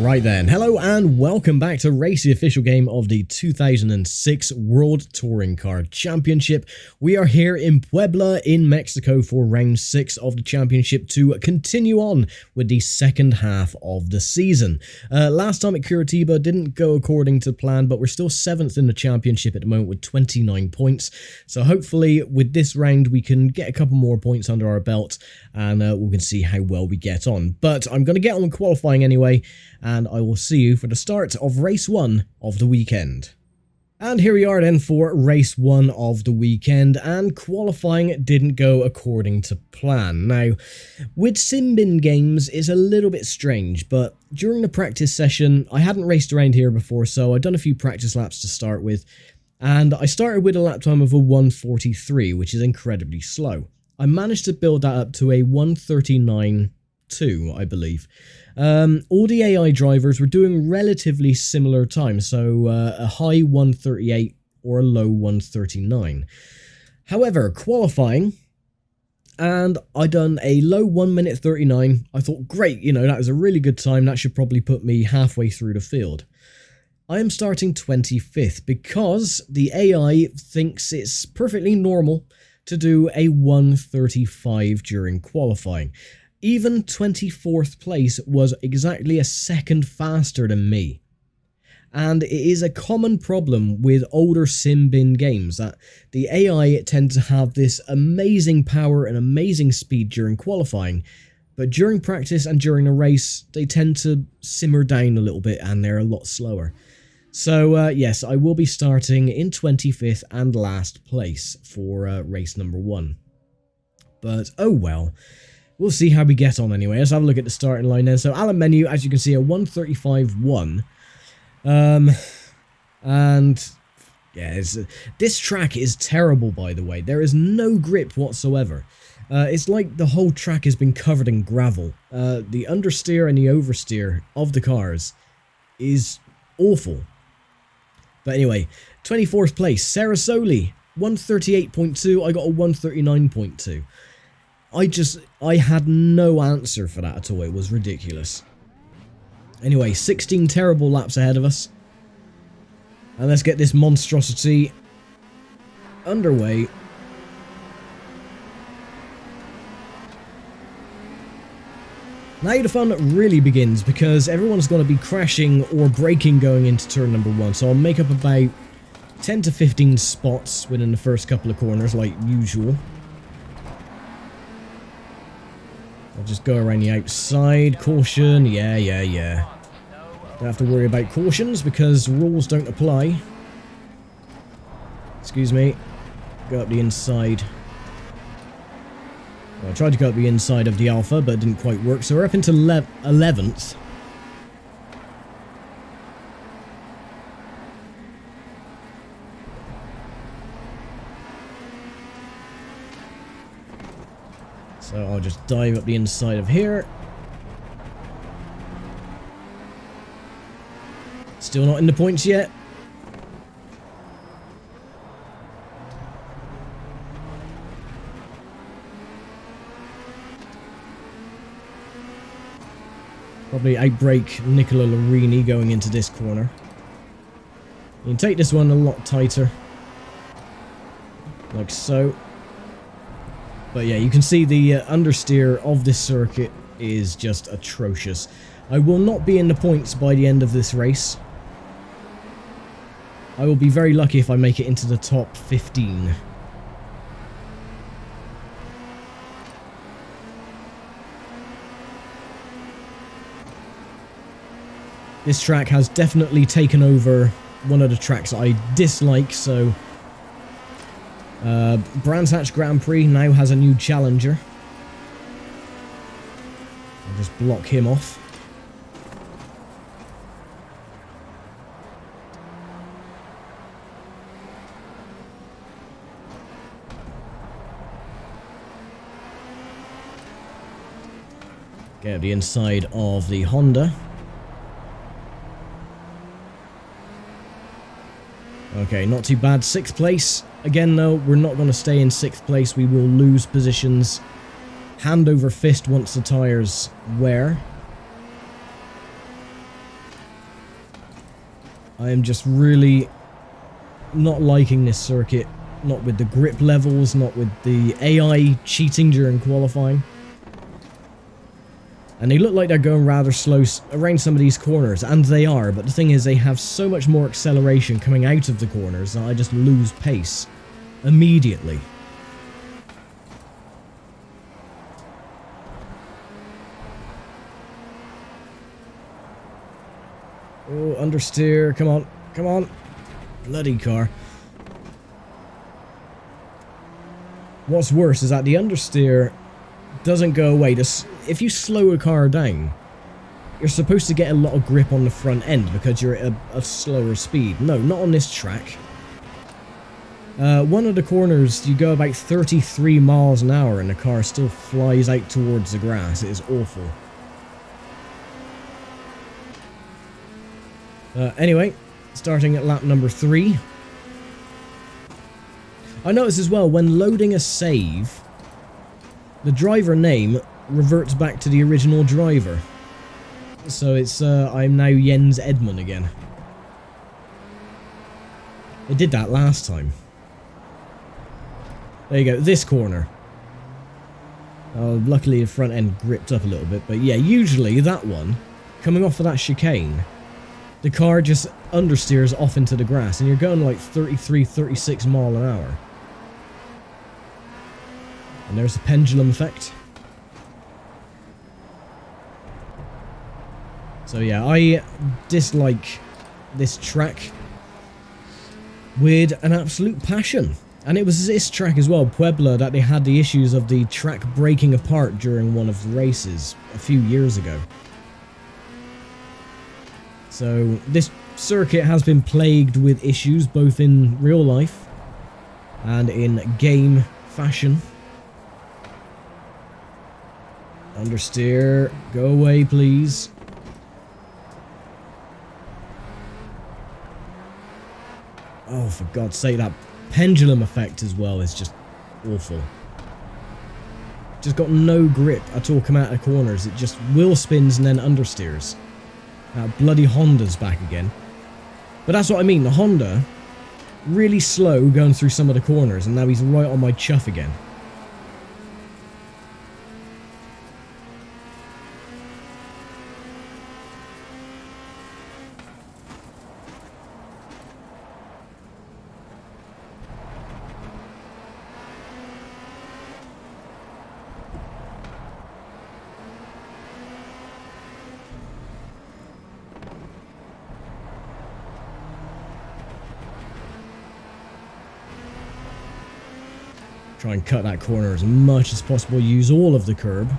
Right then, hello and welcome back to Race, the official game of the 2006 World Touring Car Championship. We are here in Puebla in Mexico for round 6 of the championship to continue on with the second half of the season. Last time at Curitiba didn't go according to plan, but we're still 7th in the championship at the moment with 29 points. So hopefully with this round we can get a couple more points under our belt and we can see how well we get on. But I'm going to get on with qualifying anyway, and I will see you for the start of race 1 of the weekend. And here we are then for race 1 of the weekend, and qualifying didn't go according to plan. Now, with Simbin games, it's a little bit strange, but during the practice session, I hadn't raced around here before, so I'd done a few practice laps to start with, and I started with a lap time of a 1:43, which is incredibly slow. I managed to build that up to a 1:39.2, I believe. All the AI drivers were doing relatively similar times, so a high 1:38 or a low 1:39. However, qualifying, and I done a low 1 minute 39. I thought, great, you know, that was a really good time. That should probably put me halfway through the field. I am starting 25th because the AI thinks it's perfectly normal to do a 1:35 during qualifying. Even 24th place was exactly a second faster than me. And it is a common problem with older Simbin games that the AI tend to have this amazing power and amazing speed during qualifying, but during practice and during a race, they tend to simmer down a little bit and they're a lot slower. So yes, I will be starting in 25th and last place for race number 1. But oh well. We'll see how we get on anyway. Let's have a look at the starting line then. So Alan Menu, as you can see, a 1:35.1. And yeah, this track is terrible, by the way. There is no grip whatsoever. It's like the whole track has been covered in gravel. The understeer and the oversteer of the cars is awful. But anyway, 24th place, Sarasoli, 1:38.2. I got a 1:39.2. I had no answer for that at all. It was ridiculous. Anyway, 16 terrible laps ahead of us. And let's get this monstrosity underway. Now the fun really begins because everyone's going to be crashing or braking going into turn number 1. So I'll make up about 10 to 15 spots within the first couple of corners like usual. I'll just go around the outside. Caution. Yeah. Don't have to worry about cautions because rules don't apply. Excuse me. Go up the inside. Well, I tried to go up the inside of the Alpha, but it didn't quite work. So we're up into 11th. So I'll just dive up the inside of here. Still not in the points yet. Probably outbrake Nicola Larini going into this corner. You can take this one a lot tighter. Like so. But yeah, you can see the understeer of this circuit is just atrocious. I will not be in the points by the end of this race. I will be very lucky if I make it into the top 15. This track has definitely taken over one of the tracks I dislike, so Brands Hatch Grand Prix now has a new challenger. I'll just block him off. Get up the inside of the Honda. Okay, not too bad. 6th place. Again, though, we're not going to stay in 6th place. We will lose positions hand over fist once the tyres wear. I am just really not liking this circuit. Not with the grip levels, not with the AI cheating during qualifying. And they look like they're going rather slow around some of these corners, and they are, but the thing is they have so much more acceleration coming out of the corners that I just lose pace immediately. Oh, understeer, come on, come on. Bloody car. What's worse is that the understeer doesn't go away. If you slow a car down, you're supposed to get a lot of grip on the front end because you're at a slower speed. No, not on this track. One of the corners, you go about 33 miles an hour and the car still flies out towards the grass. It is awful. Anyway, starting at lap number 3. I noticed as well, when loading a save, the driver name reverts back to the original driver. So it's, I'm now Jens Edmund again. It did that last time. There you go, this corner. Luckily the front end gripped up a little bit, but yeah, usually that one, coming off of that chicane, the car just understeers off into the grass, and you're going like 33, 36 mile an hour. And there's the pendulum effect. So yeah, I dislike this track with an absolute passion. And it was this track as well, Puebla, that they had the issues of the track breaking apart during one of the races a few years ago. So this circuit has been plagued with issues both in real life and in game fashion. Understeer, go away please. Oh, for God's sake, that pendulum effect as well is just awful. Just got no grip at all coming out of corners. It just wheel spins and then understeers. Bloody Honda's back again. But that's what I mean, the Honda, really slow going through some of the corners, and now he's right on my chuff again. Try and cut that corner as much as possible, use all of the curb.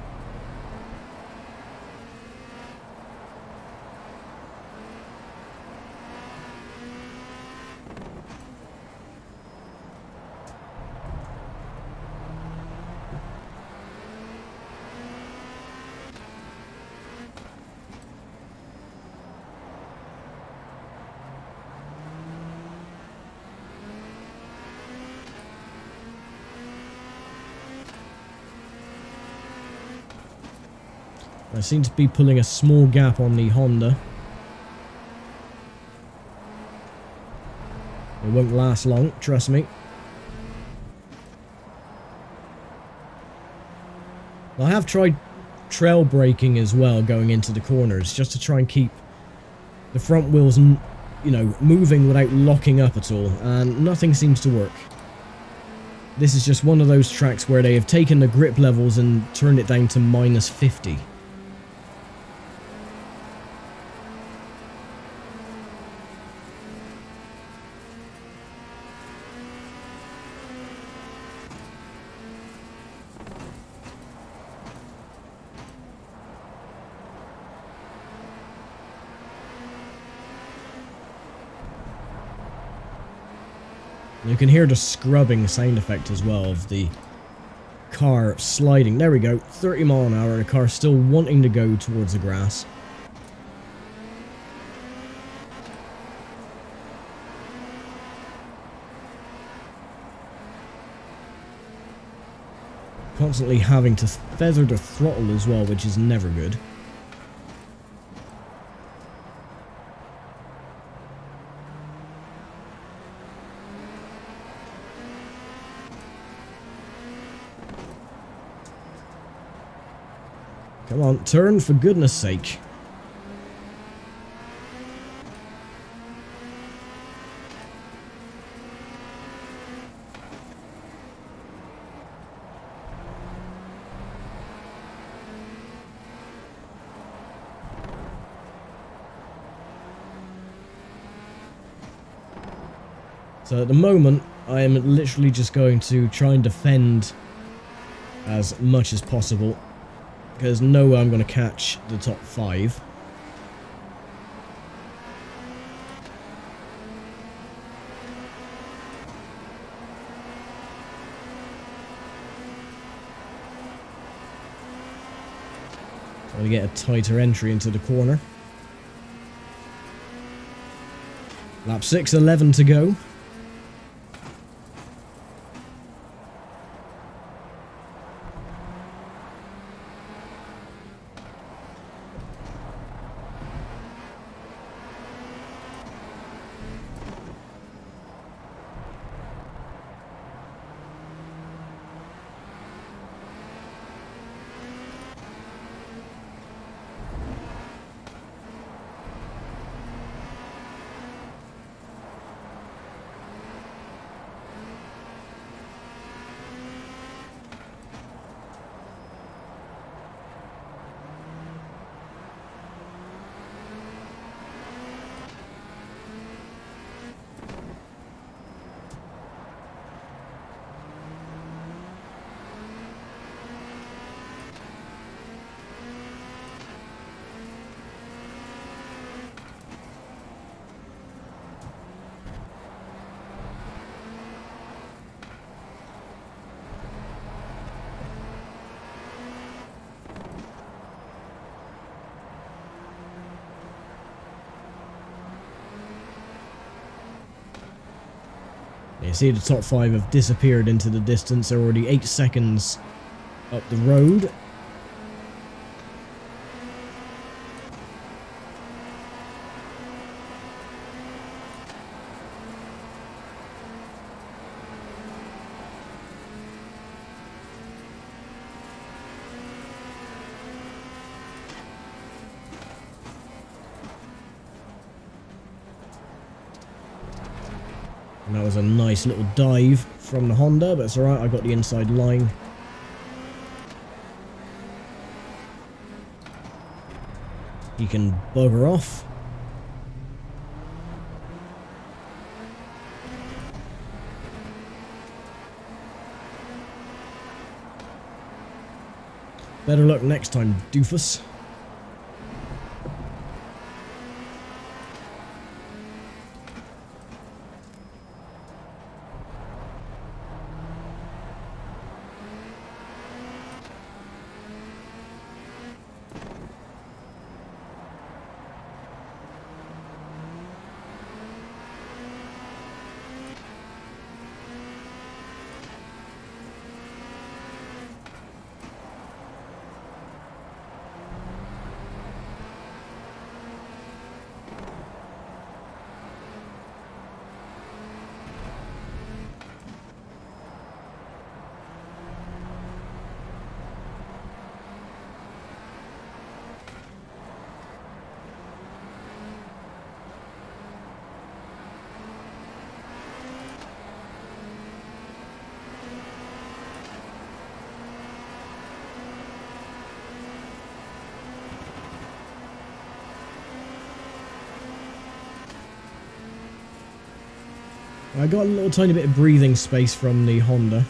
I seem to be pulling a small gap on the Honda. It won't last long, trust me. I have tried trail braking as well going into the corners just to try and keep the front wheels, you know, moving without locking up at all, and nothing seems to work. This is just one of those tracks where they have taken the grip levels and turned it down to -50. You can hear the scrubbing sound effect as well of the car sliding. There we go, 30 mile an hour, the car still wanting to go towards the grass. Constantly having to feather the throttle as well, which is never good. Come on, turn for goodness sake. So at the moment, I am literally just going to try and defend as much as possible, because no way I'm going to catch the top 5. Trying to get a tighter entry into the corner. Lap 6, 11 to go. You see the top 5 have disappeared into the distance. They're already 8 seconds up the road. And that was a nice little dive from the Honda, but it's alright, I got the inside line. He can bugger off. Better luck next time, doofus. I got a little tiny bit of breathing space from the Honda.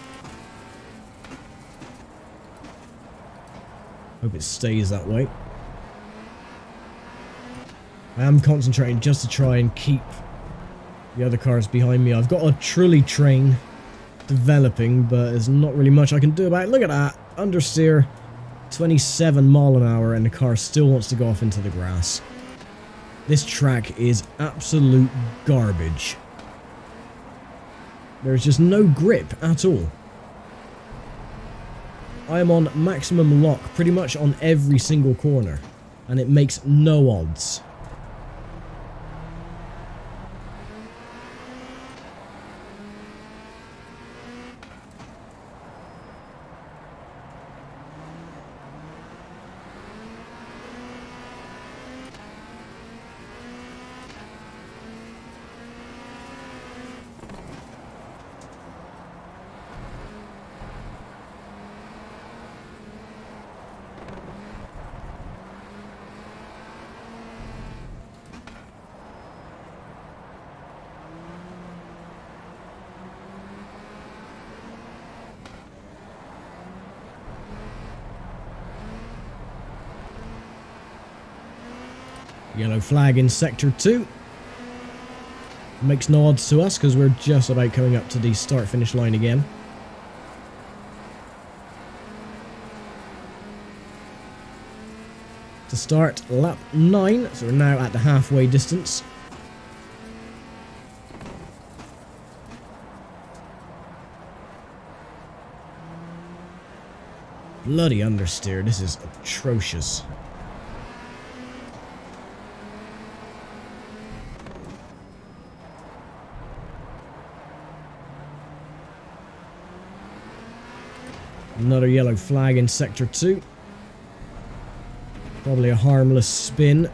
Hope it stays that way. I am concentrating just to try and keep the other cars behind me. I've got a trolley train developing, but there's not really much I can do about it. Look at that. Understeer, 27 mile an hour, and the car still wants to go off into the grass. This track is absolute garbage. There's just no grip at all. I am on maximum lock pretty much on every single corner, and it makes no odds. Yellow flag in Sector 2. Makes no odds to us because we're just about coming up to the start-finish line again. To start lap 9, so we're now at the halfway distance. Bloody understeer, this is atrocious. Another yellow flag in Sector 2. Probably a harmless spin.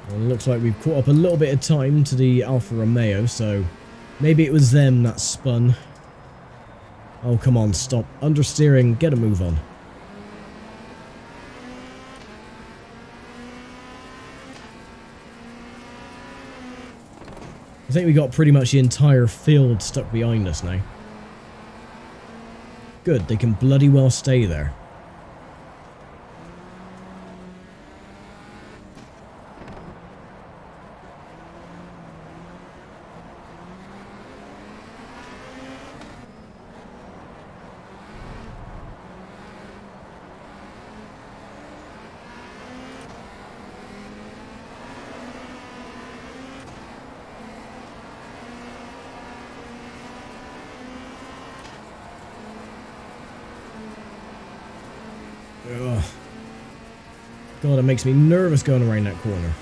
Well, it looks like we've caught up a little bit of time to the Alfa Romeo, so maybe it was them that spun. Oh, come on, stop. Understeering, get a move on. I think we got pretty much the entire field stuck behind us now. Good, they can bloody well stay there. Ugh. God, it makes me nervous going around that corner.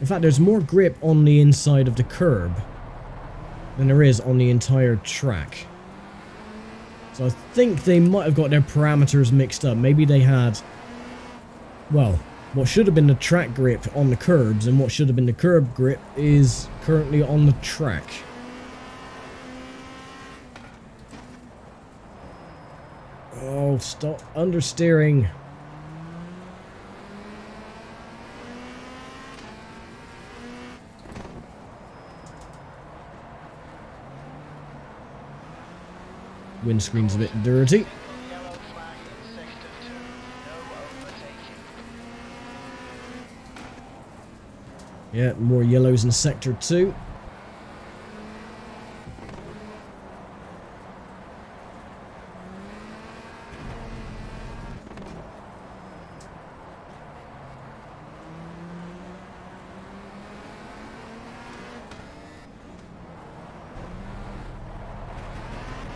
In fact, there's more grip on the inside of the curb than there is on the entire track. So I think they might have got their parameters mixed up. Maybe they had, well, what should have been the track grip on the curbs and what should have been the curb grip is currently on the track. Oh, stop understeering. Windscreen's a bit dirty. Yeah, more yellows in Sector 2.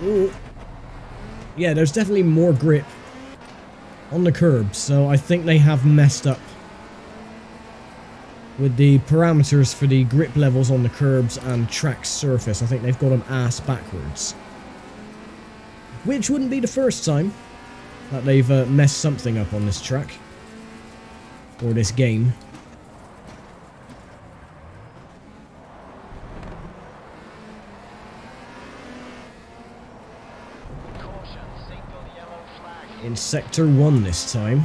Ooh. Yeah, there's definitely more grip on the curbs, so I think they have messed up with the parameters for the grip levels on the curbs and track surface. I think they've got them ass backwards. Which wouldn't be the first time that they've messed something up on this track. Or this game. In Sector 1 this time.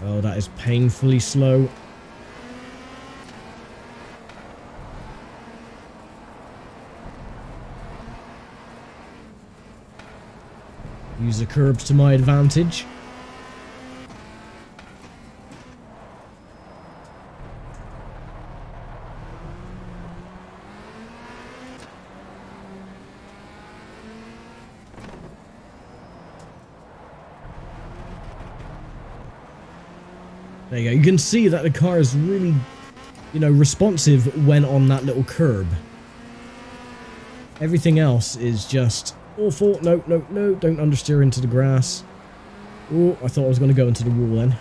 Oh, that is painfully slow. Use the curbs to my advantage. There you go. You can see that the car is really, you know, responsive when on that little curb. Everything else is just awful. No, no, no. Don't understeer into the grass. Oh, I thought I was going to go into the wall then.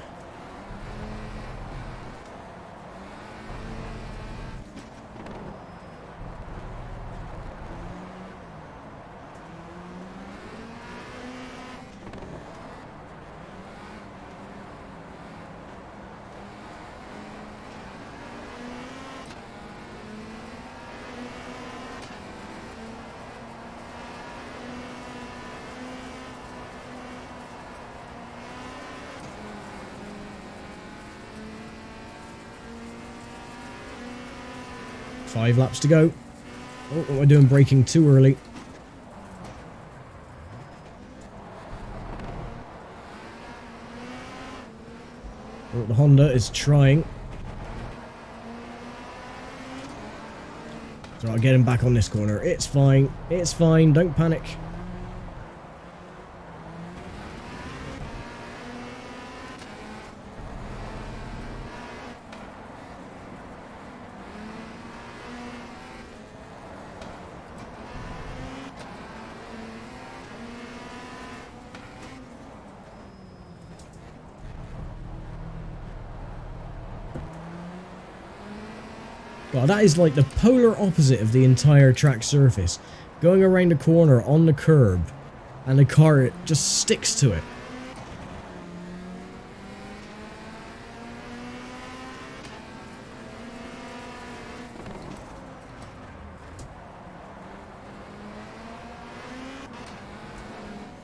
5 laps to go. Oh, what am I doing? Braking too early. Oh, the Honda is trying. So I'll get him back on this corner. It's fine. It's fine. Don't panic. God, that is like the polar opposite of the entire track surface. Going around a corner on the curb, and the car just sticks to it.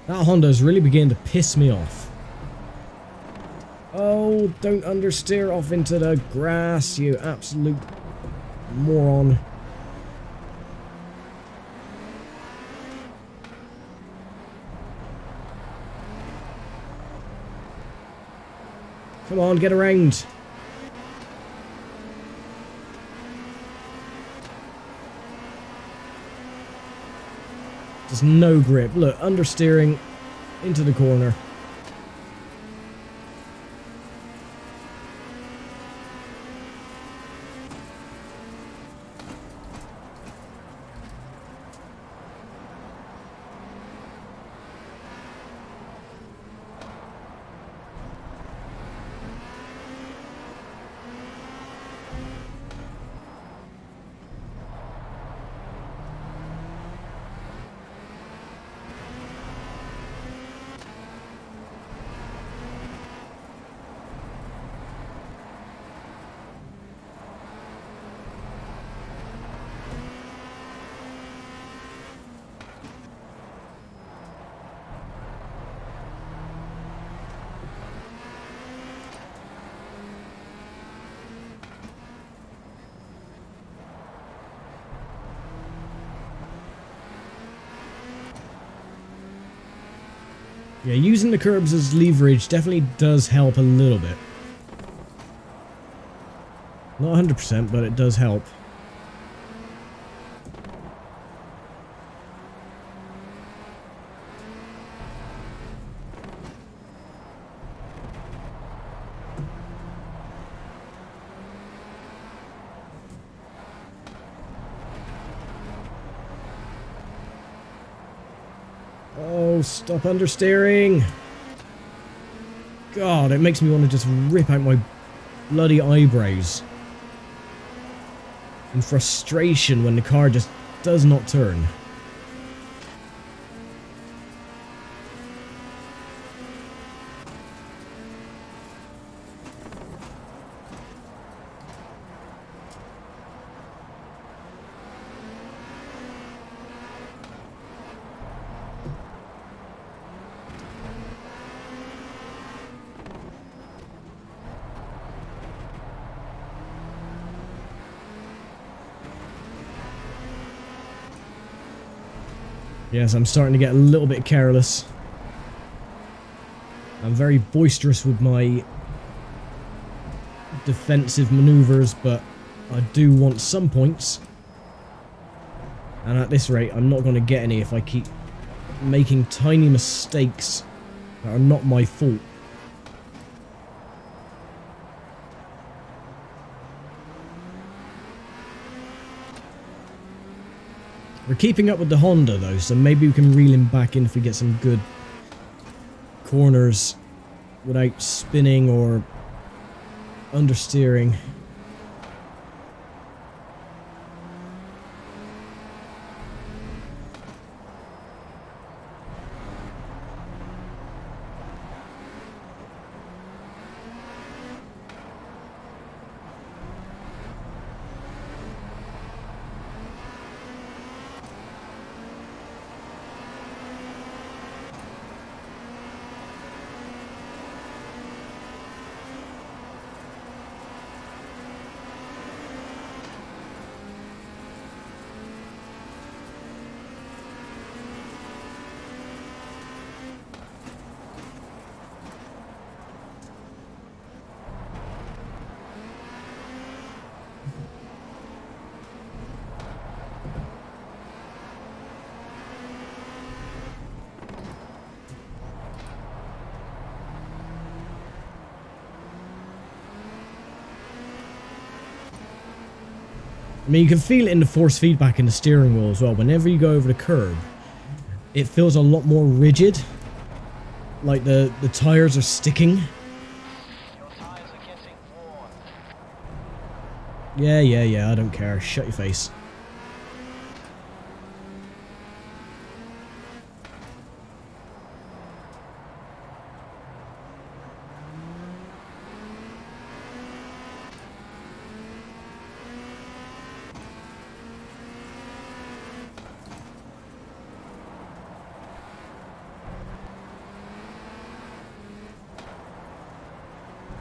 That Honda is really beginning to piss me off. Oh, don't understeer off into the grass, you absolute moron. Come on, get around. Just no grip. Look, understeering into the corner. Yeah, using the curbs as leverage definitely does help a little bit. Not 100%, but it does help. Oh, stop understeering. God, it makes me want to just rip out my bloody eyebrows. In frustration when the car just does not turn. Yes, I'm starting to get a little bit careless. I'm very boisterous with my defensive maneuvers, but I do want some points. And at this rate, I'm not going to get any if I keep making tiny mistakes that are not my fault. We're keeping up with the Honda though, so maybe we can reel him back in if we get some good corners without spinning or understeering. I mean, you can feel it in the force feedback in the steering wheel as well. Whenever you go over the curb, it feels a lot more rigid. Like the tires are sticking. Yeah, I don't care. Shut your face.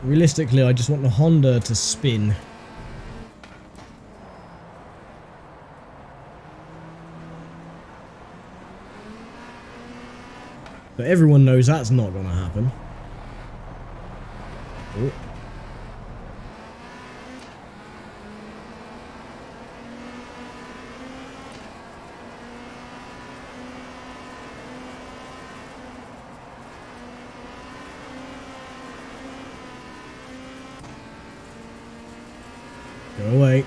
Realistically, I just want the Honda to spin. But everyone knows that's not going to happen. Oh. Go away.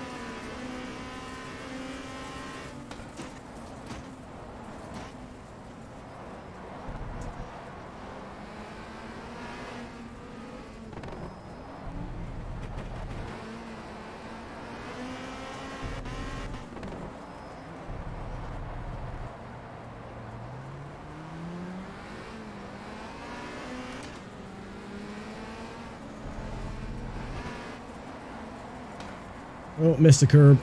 Oh, missed the curb.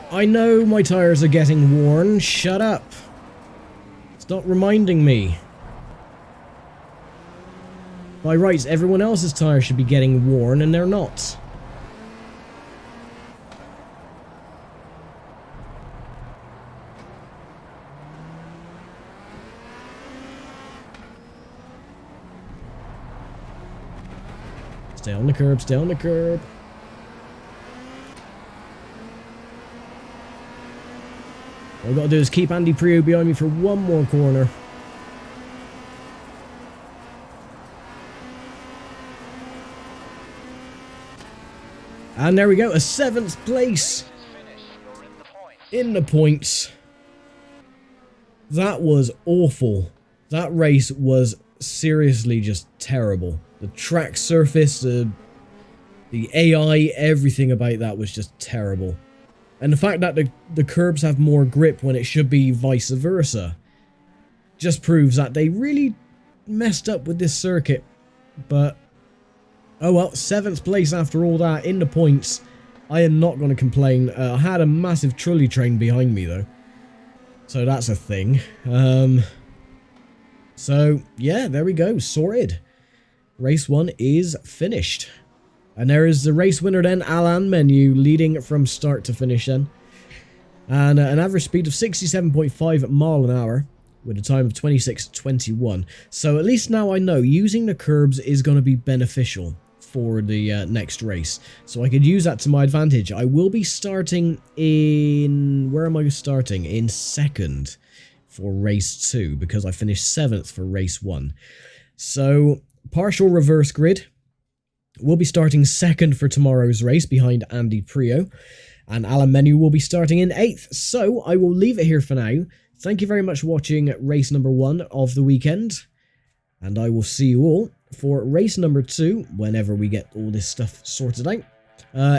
I know my tires are getting worn. Shut up. Stop reminding me. By rights, everyone else's tires should be getting worn, and they're not. Stay on the curb, stay on the curb. All I've got to do is keep Andy Prio behind me for one more corner. And there we go, a 7th place in the points. That was awful. That race was seriously just terrible. The track surface, the AI, everything about that was just terrible. And the fact that the curbs have more grip when it should be vice versa just proves that they really messed up with this circuit. But, oh well, 7th place after all that in the points. I am not going to complain. I had a massive trolley train behind me though. So that's a thing. So, yeah, there we go. Sorted. Race 1 is finished. And there is the race winner then, Alain Menu, leading from start to finish then. And an average speed of 67.5 mile an hour with a time of 26:21. So at least now I know using the curbs is going to be beneficial for the next race. So I could use that to my advantage. I will be starting in... Where am I starting? In 2nd for race 2 because I finished 7th for race 1. So partial reverse grid. We'll be starting 2nd for tomorrow's race behind Andy Prio. And Alain Menu will be starting in 8th. So I will leave it here for now. Thank you very much for watching race number 1 of the weekend. And I will see you all for race number 2 whenever we get all this stuff sorted out.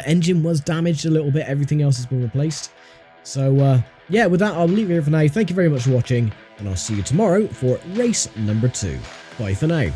Engine was damaged a little bit. Everything else has been replaced. So yeah, with that, I'll leave it here for now. Thank you very much for watching. And I'll see you tomorrow for race number 2. Bye for now.